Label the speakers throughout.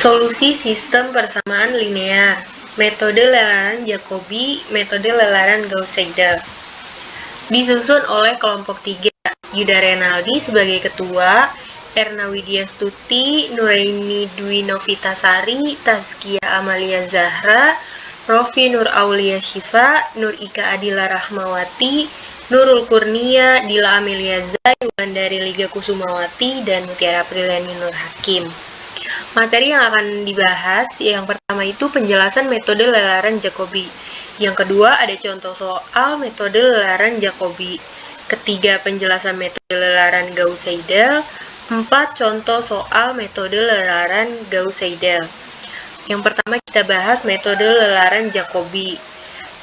Speaker 1: Solusi sistem persamaan linear, metode lelaran Jacobi, metode lelaran Gauss-Seidel. Disusun oleh kelompok 3, Yuda Renaldi sebagai ketua, Erna Widyastuti, Nuraini Dwi Novitasari, Tazkia Amalia Zahra, Rofi Nur Aulia Syifa, Nur Ika Adila Rahmawati, Nurul Kurnia, Dila Amelia Zai, Wulandari Liga Kusumawati, dan Mutiara Priliani Nur Hakim. Materi yang akan dibahas, yang pertama itu penjelasan metode lelaran Jacobi. Yang kedua ada contoh soal metode lelaran Jacobi. Ketiga penjelasan metode lelaran Gauss-Seidel. 4 contoh soal metode lelaran Gauss-Seidel. Yang pertama kita bahas metode lelaran Jacobi.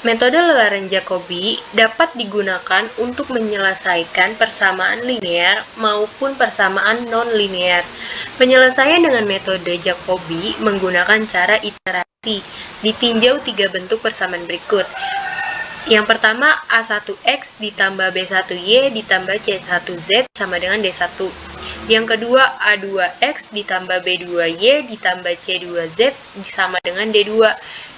Speaker 1: Metode lelaran Jacobi dapat digunakan untuk menyelesaikan persamaan linear maupun persamaan non-linear. Penyelesaian dengan metode Jacobi menggunakan cara iterasi, ditinjau 3 bentuk persamaan berikut. Yang pertama, A1X ditambah B1Y ditambah C1Z sama dengan D1. Yang kedua, A2X ditambah B2Y ditambah C2Z sama dengan D2.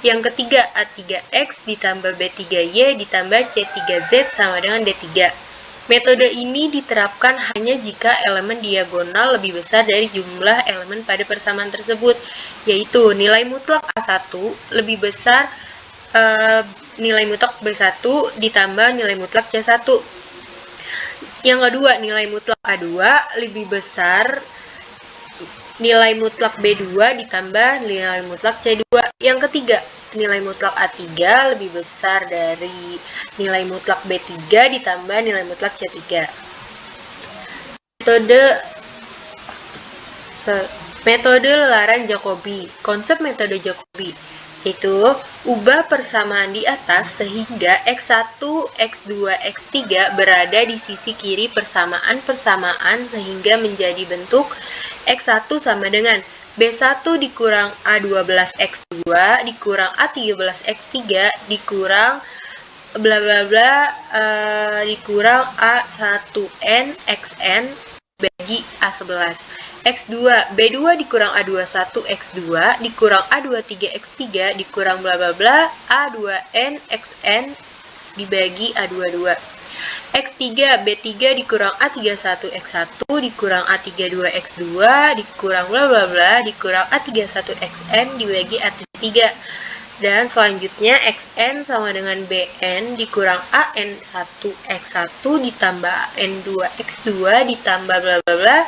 Speaker 1: Yang ketiga, A3X ditambah B3Y ditambah C3Z sama dengan D3. Metode ini diterapkan hanya jika elemen diagonal lebih besar dari jumlah elemen pada persamaan tersebut, yaitu nilai mutlak A1 lebih besar nilai mutlak B1 ditambah nilai mutlak C1. Yang kedua, nilai mutlak A2 lebih besar nilai mutlak B2 ditambah nilai mutlak C2. Yang ketiga, nilai mutlak A3 lebih besar dari nilai mutlak B3 ditambah nilai mutlak C3. Metode lelaran Jacobi. Konsep metode Jacobi itu ubah persamaan di atas sehingga X1, X2, X3 berada di sisi kiri persamaan sehingga menjadi bentuk X1 sama dengan B1 dikurang A12X2 dikurang A13X3 dikurang bla bla bla dikurang A1N XN bagi A11. X2, B2 dikurang A21 X2 dikurang A23 X3 dikurang bla bla bla A2N XN dibagi A22. X3, B3 dikurang A31 X1 dikurang A32 X2 dikurang bla bla bla dikurang A31 XN dibagi A3. Dan selanjutnya XN sama dengan BN dikurang AN1 X1 ditambah AN2 X2 ditambah bla bla bla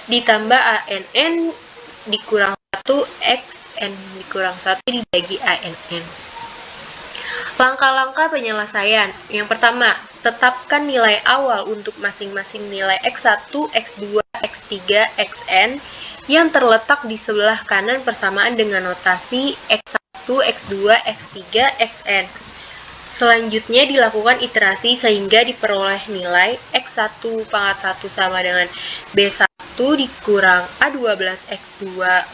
Speaker 1: ditambah ANN dikurang 1 XN dikurang 1 dibagi ANN. Langkah-langkah penyelesaian. Yang pertama, tetapkan nilai awal untuk masing-masing nilai X1, X2, X3, Xn yang terletak di sebelah kanan persamaan dengan notasi X1, X2, X3, Xn. Selanjutnya dilakukan iterasi sehingga diperoleh nilai X1 pangkat 1 sama dengan B1 dikurang A12 X2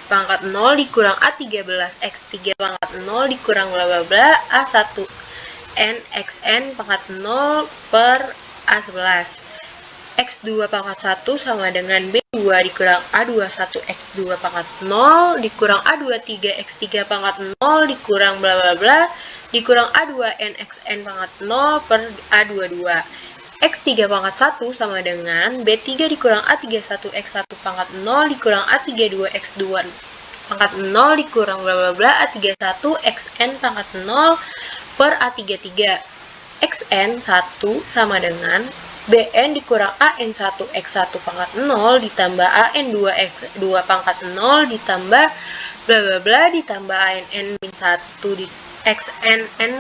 Speaker 1: pangkat 0 dikurang A13 X3 pangkat 0 dikurang bla bla bla A1 N XN pangkat 0 per A11. X2 pangkat 1 sama dengan B2 dikurang A21 X2 pangkat 0 dikurang A23 X3 pangkat 0 dikurang bla bla bla dikurang A2N XN pangkat 0 per A22. X3 pangkat 1 sama dengan B3 dikurang A31 X1 pangkat 0 dikurang A32 X2 pangkat 0 dikurang bla bla bla A31 XN pangkat 0 per A33. XN 1 sama dengan BN dikurang AN1 X1 pangkat 0 ditambah AN2 X2 pangkat 0 ditambah bla bla bla ditambah ANN min 1 di XNN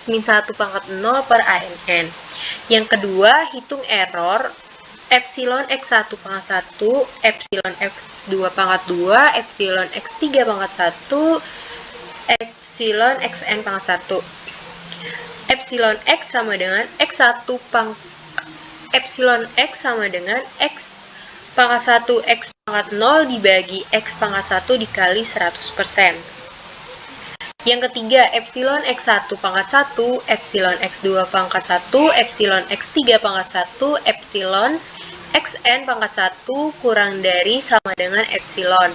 Speaker 1: min 1 pangkat 0 per ANN. Yang kedua, hitung error epsilon X1 pangkat 1, epsilon X2 pangkat 2, epsilon X3 pangkat 1, epsilon XN pangkat 1. Epsilon X sama dengan X1 epsilon X sama dengan X pangkat 1 X pangkat 0 dibagi X pangkat 1 dikali 100%. Yang ketiga, epsilon X1 pangkat 1, epsilon X2 pangkat 1, epsilon X3 pangkat 1, epsilon XN pangkat 1 kurang dari sama dengan epsilon.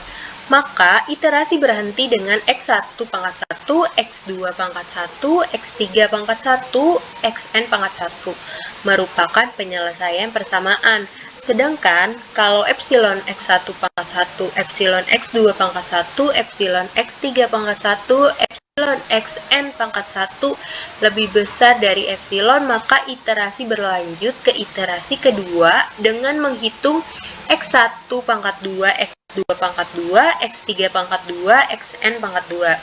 Speaker 1: Maka iterasi berhenti dengan X1 pangkat 1, X2 pangkat 1, X3 pangkat 1, Xn pangkat 1 merupakan penyelesaian persamaan. Sedangkan kalau epsilon X1 pangkat 1, epsilon X2 pangkat 1, epsilon X3 pangkat 1, epsilon Xn pangkat 1 lebih besar dari epsilon, maka iterasi berlanjut ke iterasi kedua dengan menghitung X1 pangkat 2, X2 pangkat 2, X3 pangkat 2, Xn pangkat 2.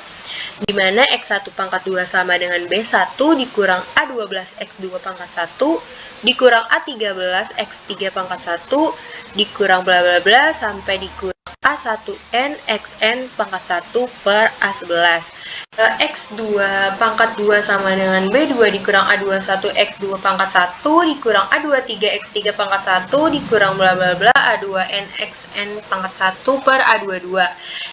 Speaker 1: Di mana X1 pangkat 2 sama dengan B1 dikurang A12 X2 pangkat 1 dikurang A13 X3 pangkat 1 dikurang bla bla bla sampai dikurang A1N Xn pangkat 1 per A11. X2 pangkat 2 sama dengan B2 dikurang A21 X2 pangkat 1 dikurang A23 X3 pangkat 1 dikurang bla bla bla A2N Xn pangkat 1 per A22.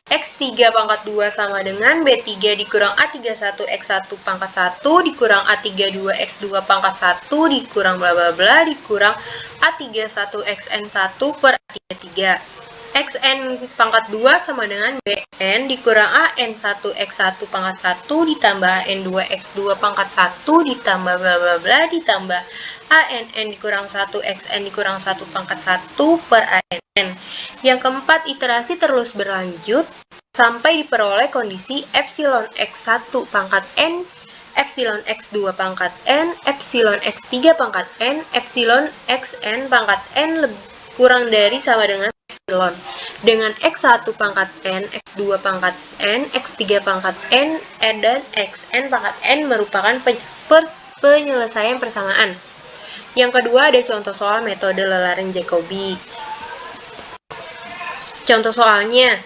Speaker 1: X3 pangkat 2 sama dengan B3 dikurang A31 X1 pangkat 1 dikurang A32 X2 pangkat 1 dikurang bla bla bla dikurang A31 Xn1 per A33. Xn pangkat 2 sama dengan Bn dikurang An1 X1 pangkat 1 ditambah An2 X2 pangkat 1 ditambah bla bla bla ditambah Ann dikurang 1 Xn dikurang 1 pangkat 1 per Ann. Yang keempat, iterasi terus berlanjut sampai diperoleh kondisi epsilon X1 pangkat N, epsilon X2 pangkat N, epsilon X3 pangkat N, epsilon Xn pangkat N kurang dari sama dengan epsilon. Dengan X1 pangkat N, X2 pangkat N, X3 pangkat N, dan Xn pangkat N merupakan penyelesaian persamaan. Yang kedua ada contoh soal metode lelaran Jacobi. Contoh soalnya,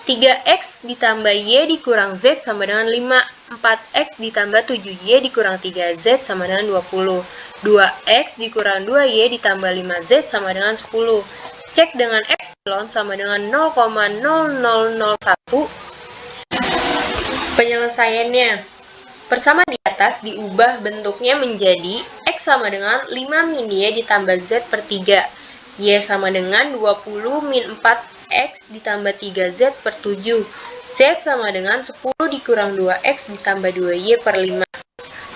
Speaker 1: 3x ditambah y dikurang z sama dengan 5, 4x ditambah 7y dikurang 3z sama dengan 20, 2x dikurang 2y ditambah 5z sama dengan 10. Cek dengan epsilon sama dengan 0,0001. Penyelesaiannya, persamaan di atas diubah bentuknya menjadi x sama dengan 5 min y ditambah z per 3, y sama dengan 20 min 4x ditambah 3z per 7, z sama dengan 10 dikurang 2x ditambah 2y per 5.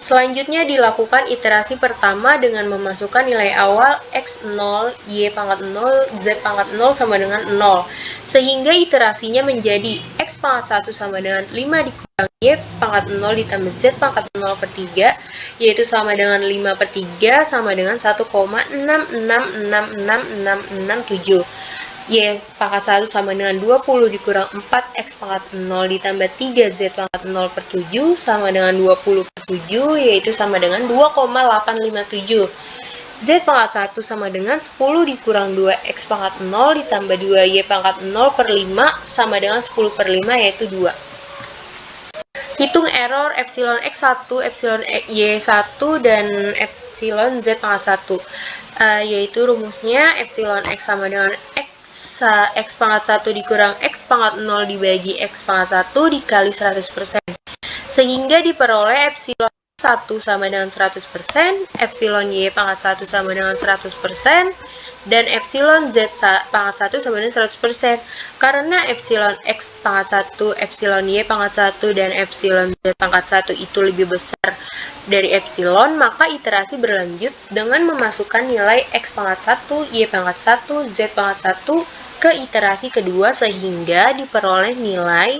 Speaker 1: Selanjutnya dilakukan iterasi pertama dengan memasukkan nilai awal x0, y pangkat 0, z pangkat 0 sama dengan 0. Sehingga iterasinya menjadi x pangkat 1 sama dengan 5 dikurang y pangkat 0 ditambah z pangkat 0 per 3, yaitu sama dengan 5 per 3 sama dengan 1,6666667. Y pangkat 1 sama dengan 20 dikurang 4x pangkat 0 ditambah 3z pangkat 0 per 7 sama dengan 20 per 7, yaitu sama dengan 2,857. Z pangkat 1 sama dengan 10 dikurang 2x pangkat 0 ditambah 2y pangkat 0 per 5 sama dengan 10 per 5, yaitu 2. Hitung error epsilon x1, epsilon y1, dan epsilon z pangkat 1. Yaitu rumusnya epsilon x sama dengan x pangkat 1 dikurang x pangkat 0 dibagi x pangkat 1 dikali 100%. Sehingga diperoleh epsilon 1 sama dengan 100%, epsilon y pangkat 1 sama dengan 100%, dan epsilon z pangkat 1 sama dengan 100%. Karena epsilon x pangkat 1, epsilon y pangkat 1, dan epsilon z pangkat 1 itu lebih besar dari epsilon, maka iterasi berlanjut dengan memasukkan nilai x pangkat 1, y pangkat 1, z pangkat 1 ke iterasi kedua sehingga diperoleh nilai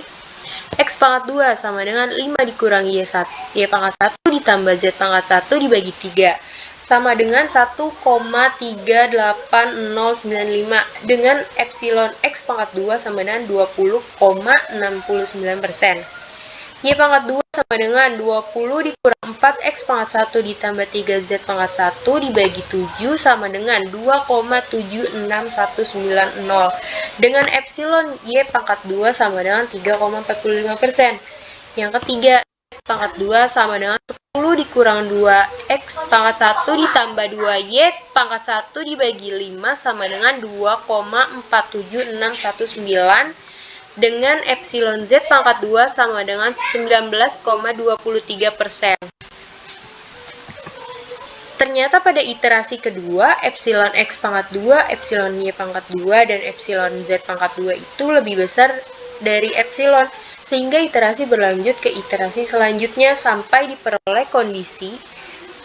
Speaker 1: x pangkat 2 sama dengan 5 dikurang y pangkat 1 ditambah z pangkat 1 dibagi 3 sama dengan 1,38095 dengan epsilon x pangkat 2 sama dengan 20,69%. Y pangkat 2 sama dengan 20 dikurang 4x pangkat 1 ditambah 3z pangkat 1 dibagi 7 sama dengan 2,76190 dengan epsilon y pangkat 2 sama dengan 3,45%. Yang ketiga, pangkat 2 sama dengan 10 dikurang 2x pangkat 1 ditambah 2y pangkat 1 dibagi 5 sama dengan 2,47619 dengan epsilon z pangkat 2 sama dengan 19,23%. Ternyata pada iterasi kedua, epsilon x pangkat 2, epsilon y pangkat 2, dan epsilon z pangkat 2 itu lebih besar dari epsilon, sehingga iterasi berlanjut ke iterasi selanjutnya sampai diperoleh kondisi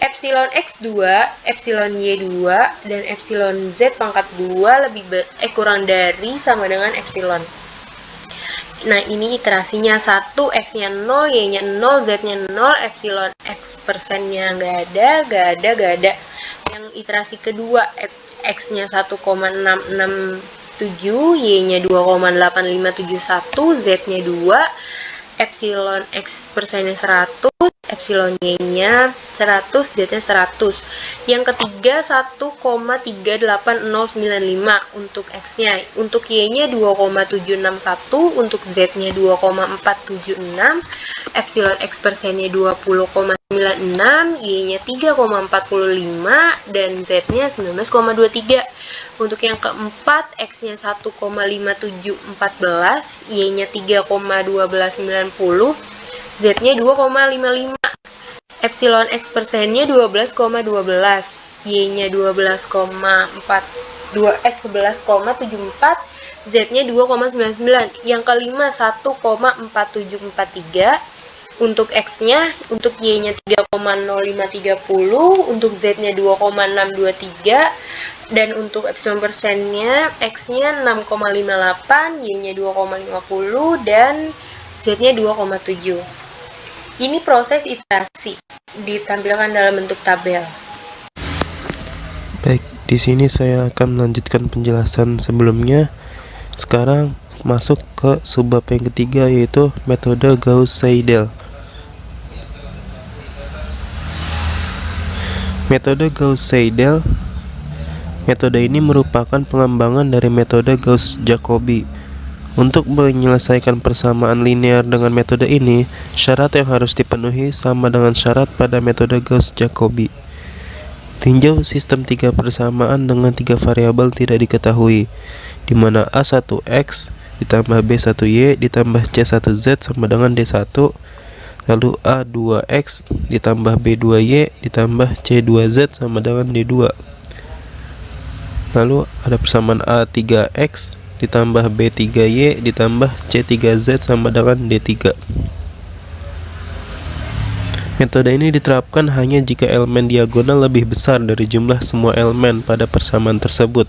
Speaker 1: epsilon x2, epsilon y2, dan epsilon z pangkat 2 kurang dari sama dengan epsilon. Nah, ini iterasinya 1, x-nya 0, y-nya 0, z-nya 0, epsilon x persennya nggak ada. Yang iterasi kedua, x-nya 1,667, y-nya 2,8571, z-nya 2, epsilon x persennya 100, epsilon y-nya 100, z-nya 100. Yang ketiga 1,38095 untuk x-nya, untuk y-nya 2,761, untuk z-nya 2,476, epsilon x persennya 20,96, y-nya 3,45, dan z-nya 19,23. Untuk yang keempat, x-nya 1,5714, y-nya 3,1290, z-nya 2,55. Epsilon x persennya 12,12, y-nya 11,74, z-nya 2,99. Yang kelima 1,4743 untuk x-nya, untuk y-nya 3,0530, untuk z-nya 2,623, dan untuk epsilon persennya x-nya 6,58, y-nya 2,50, dan z-nya 2,7. Ini proses iterasi ditampilkan dalam bentuk tabel.
Speaker 2: Baik, di sini saya akan melanjutkan penjelasan sebelumnya. Sekarang masuk ke subbab yang ketiga, yaitu metode Gauss-Seidel. Metode Gauss-Seidel, metode ini merupakan pengembangan dari metode Gauss-Jacobi. Untuk menyelesaikan persamaan linear dengan metode ini, syarat yang harus dipenuhi sama dengan syarat pada metode Gauss-Jacobi. Tinjau sistem 3 persamaan dengan 3 variabel tidak diketahui, di mana A1x ditambah B1y ditambah C1z sama dengan D1, lalu A2x ditambah B2y ditambah C2z sama dengan D2. Lalu ada persamaan A3x ditambah B3y ditambah C3z sama dengan D3. Metode ini diterapkan hanya jika elemen diagonal lebih besar dari jumlah semua elemen pada persamaan tersebut,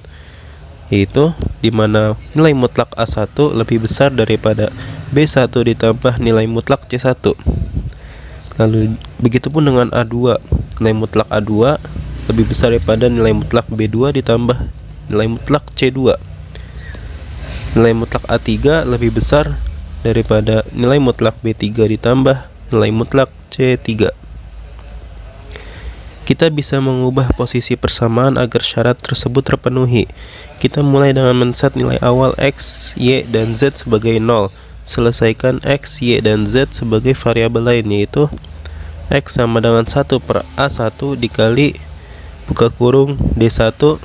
Speaker 2: yaitu di mana nilai mutlak A1 lebih besar daripada B1 ditambah nilai mutlak C1. Lalu begitupun dengan A2, nilai mutlak A2 lebih besar daripada nilai mutlak B2 ditambah nilai mutlak C2. Nilai mutlak A3 lebih besar daripada nilai mutlak B3 ditambah nilai mutlak C3. Kita bisa mengubah posisi persamaan agar syarat tersebut terpenuhi. Kita mulai dengan men-set nilai awal x, y, dan z sebagai 0. Selesaikan x, y, dan z sebagai variabel lain, yaitu x sama dengan 1 per A1 dikali buka kurung D1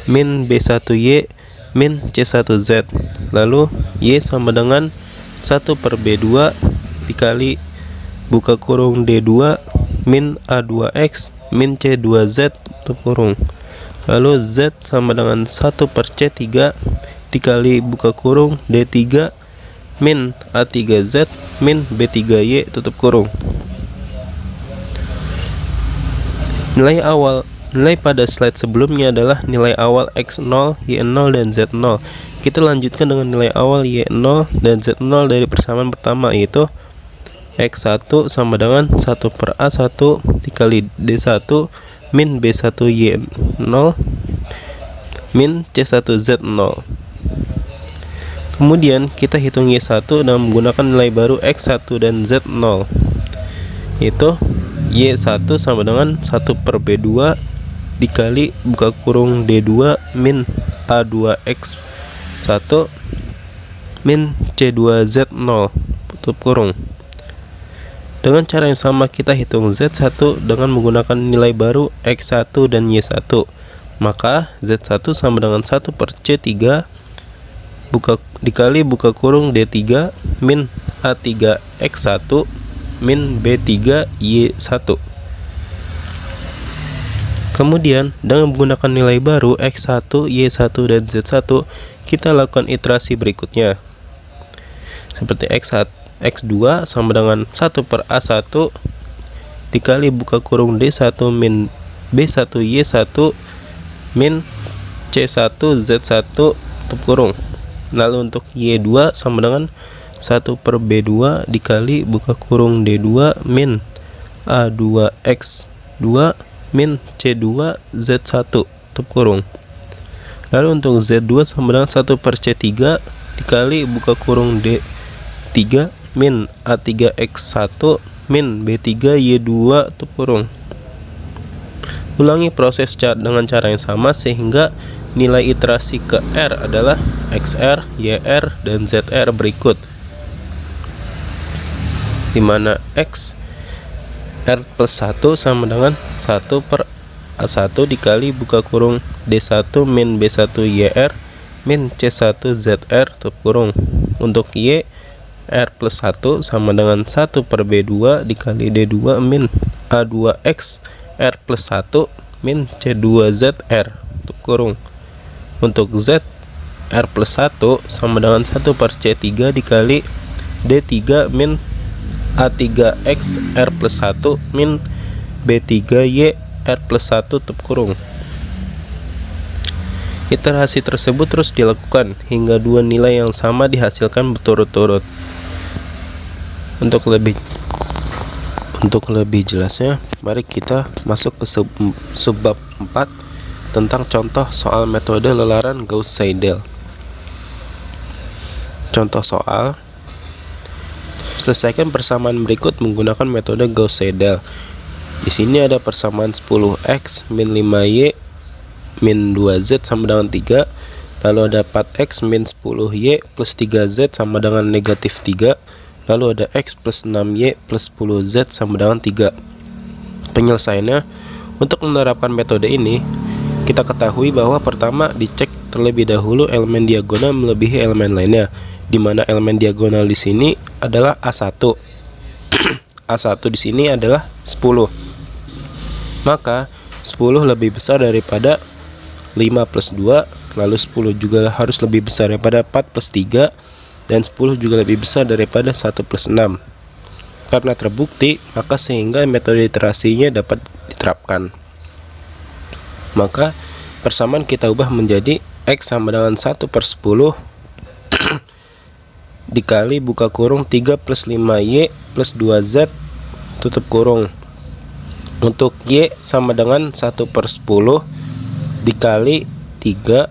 Speaker 2: min B1y min C1z, lalu y sama dengan 1 per B2 dikali buka kurung D2 min A2x min C2z tutup kurung, lalu z sama dengan 1 per C3 dikali buka kurung D3 min A3z min B3y tutup kurung. Nilai pada slide sebelumnya adalah nilai awal x0, y0, dan z0. Kita lanjutkan dengan nilai awal y0 dan z0 dari persamaan pertama, yaitu x1 sama dengan 1 per A1 dikali D1 min B1y0 min C1z0. Kemudian kita hitung y1 dengan menggunakan nilai baru x1 dan z0, yaitu y1 sama dengan 1 per B2 dikali buka kurung D2 min A2x1 min C2z0 tutup kurung. Dengan cara yang sama kita hitung z1 dengan menggunakan nilai baru x1 dan y1. Maka z1 sama dengan 1 per C3 dikali buka kurung D3 min A3x1 min B3y1. Kemudian dengan menggunakan nilai baru x1, y1, dan z1, kita lakukan iterasi berikutnya. seperti X2 sama dengan 1 per A1 dikali buka kurung D1 min B1Y1 min C1 Z1 tutup kurung. Lalu untuk Y2 sama dengan 1 per B2 dikali buka kurung D2 min A2X2 min C2 Z1 tutup kurung. Lalu untuk Z2 sama dengan 1 per C3 dikali buka kurung D3 min A3X1 min B3Y2 tutup kurung. Ulangi proses dengan cara yang sama sehingga nilai iterasi ke R adalah XR, YR, dan ZR berikut, di mana X R plus 1 sama dengan 1 per A1 dikali buka kurung D1 min B1 YR min C1 ZR tutup kurung. Untuk Y R plus 1 sama dengan 1 per B2 dikali D2 min A2X R plus 1 min C2 ZR tutup kurung. Untuk Z R plus 1 sama dengan 1 per C3 dikali D3 min A3X R plus 1 min B3Y R plus 1 tutup kurung. Iterasi tersebut terus dilakukan hingga dua nilai yang sama dihasilkan berturut-turut. Untuk lebih jelasnya, mari kita masuk ke subbab 4 tentang contoh soal metode lelaran Gauss-Seidel. Contoh soal: selesaikan persamaan berikut menggunakan metode Gauss-Seidel. Di sini ada persamaan 10x min 5y min 2z sama dengan 3. Lalu ada 4x min 10y plus 3z sama dengan negatif 3. Lalu ada x plus 6y plus 10z sama dengan 3. Penyelesaiannya, untuk menerapkan metode ini, kita ketahui bahwa pertama dicek terlebih dahulu elemen diagonal melebihi elemen lainnya, di mana elemen diagonal di sini adalah A1. A1 di sini adalah 10. Maka 10 lebih besar daripada 5 plus 2, lalu 10 juga harus lebih besar daripada 4 plus 3, dan 10 juga lebih besar daripada 1 plus 6. Karena terbukti, maka sehingga metode iterasinya dapat diterapkan. Maka persamaan kita ubah menjadi X sama dengan 1 per 10 dikali buka kurung 3 plus 5Y plus 2Z tutup kurung. Untuk Y sama dengan 1 per 10 dikali 3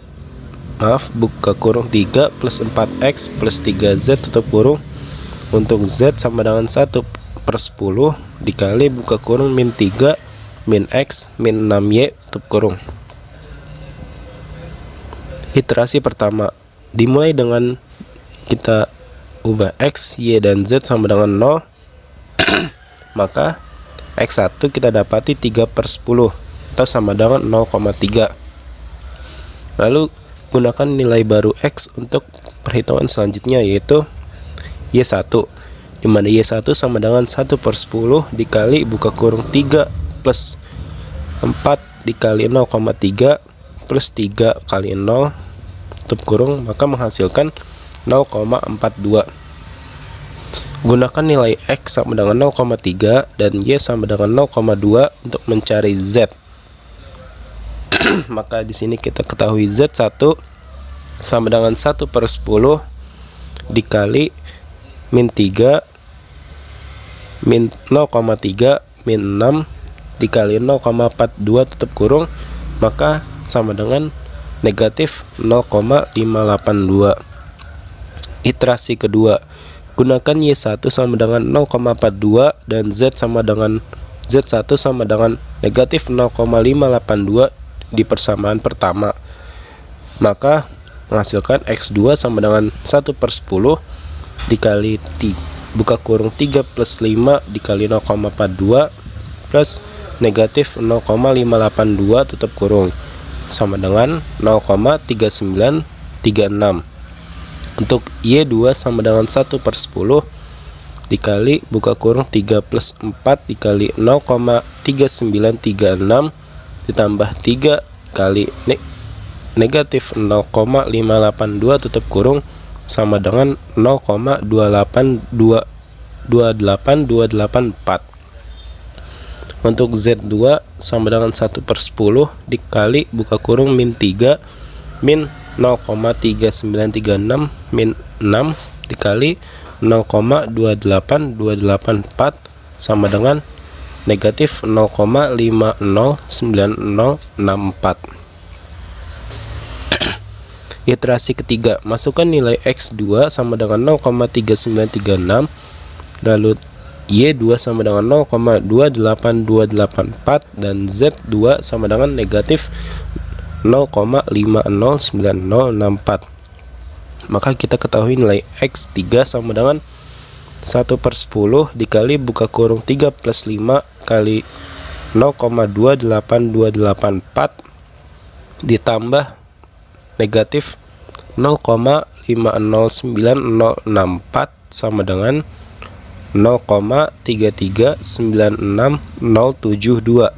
Speaker 2: buka kurung 3 plus 4X plus 3Z tutup kurung. Untuk Z sama dengan 1 per 10 dikali buka kurung min 3 min X min 6Y tutup kurung. Iterasi pertama dimulai dengan kita ubah X, Y, dan Z sama dengan 0. Maka X1 kita dapati 3 per 10 atau sama dengan 0,3. Lalu gunakan nilai baru X untuk perhitungan selanjutnya, yaitu Y1, dimana Y1 sama dengan 1 per 10 dikali buka kurung 3 plus 4 dikali 0,3 plus 3 kali 0 tutup kurung, maka menghasilkan 0,42. Gunakan nilai X sama dengan 0,3 dan Y sama dengan 0,2 untuk mencari Z. Maka di sini kita ketahui Z1 sama dengan 1 per 10 dikali min 3 min 0,3 min 6 dikali 0,42 tutup kurung, maka sama dengan negatif 0,582. Iterasi kedua, gunakan Y1 sama dengan 0,42 dan Z1 sama dengan negatif 0,582 di persamaan pertama. Maka menghasilkan X2 sama dengan 1 per 10 dikali buka kurung 3 plus 5 dikali 0,42 plus negatif 0,582 tutup kurung sama dengan 0,3936. Untuk Y2 sama dengan 1 per 10 dikali buka kurung 3 plus 4 dikali 0,3936 ditambah 3 kali negatif 0,582 tutup kurung sama dengan 0,28284. Untuk Z2 sama dengan 1/10 dikali buka kurung min 3 min 0,3936 min 6 dikali 0,28284 sama dengan negatif 0,509064. Iterasi ketiga, masukkan nilai X2 sama dengan 0,3936, lalu Y2 sama dengan 0,28284 dan Z2 sama dengan negatif 0,509064. Maka kita ketahui nilai X3 sama dengan 1/10 dikali buka kurung 3 plus 5 kali 0,28284 ditambah negatif 0,509064 sama dengan 0,339672.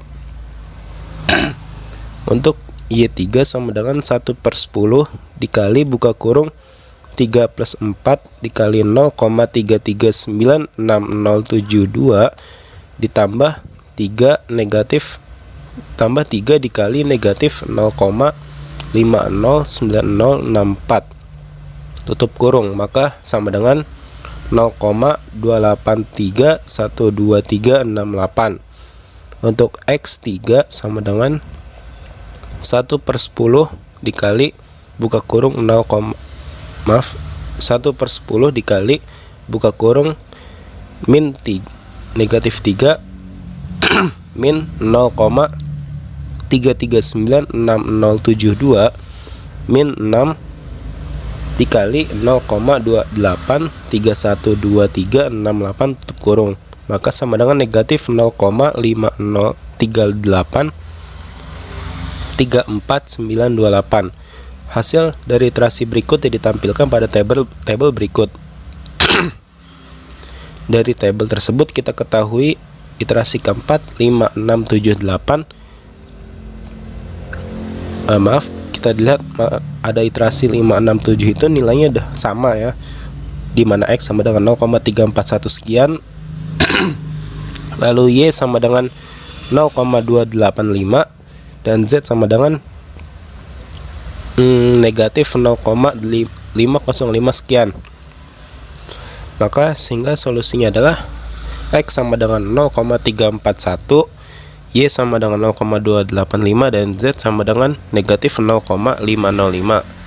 Speaker 2: Untuk Y3 sama dengan 1/10 dikali buka kurung 3 plus 4 dikali 0,339672 ditambah 3 negatif tambah 3 dikali negatif 0,509064 tutup kurung, maka sama dengan 0,2831238. Untuk X3 sama dengan 1/10 dikali buka kurung 1/10 dikali buka kurung min negatif 3 min 0,339672 min 6 dikali 0,28312368 tutup kurung, maka sama dengan negatif 0,5038349928. Hasil dari iterasi berikut ditampilkan pada tabel berikut. Dari tabel tersebut kita ketahui iterasi keempat 5678. Kita lihat ada iterasi 567 itu nilainya udah sama ya, dimana X sama dengan 0,341 sekian lalu Y sama dengan 0,285 dan Z sama dengan negatif 0,505 sekian. Maka sehingga solusinya adalah X sama dengan 0,341, Y sama dengan 0,285 dan Z sama dengan negatif 0,505.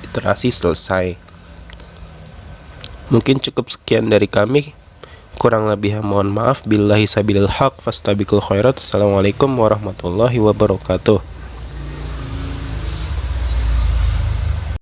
Speaker 2: Iterasi selesai. Mungkin cukup sekian dari kami. Kurang lebih mohon maaf. Billahi sabilil haq fastabiqul khairat. Assalamualaikum warahmatullahi wabarakatuh.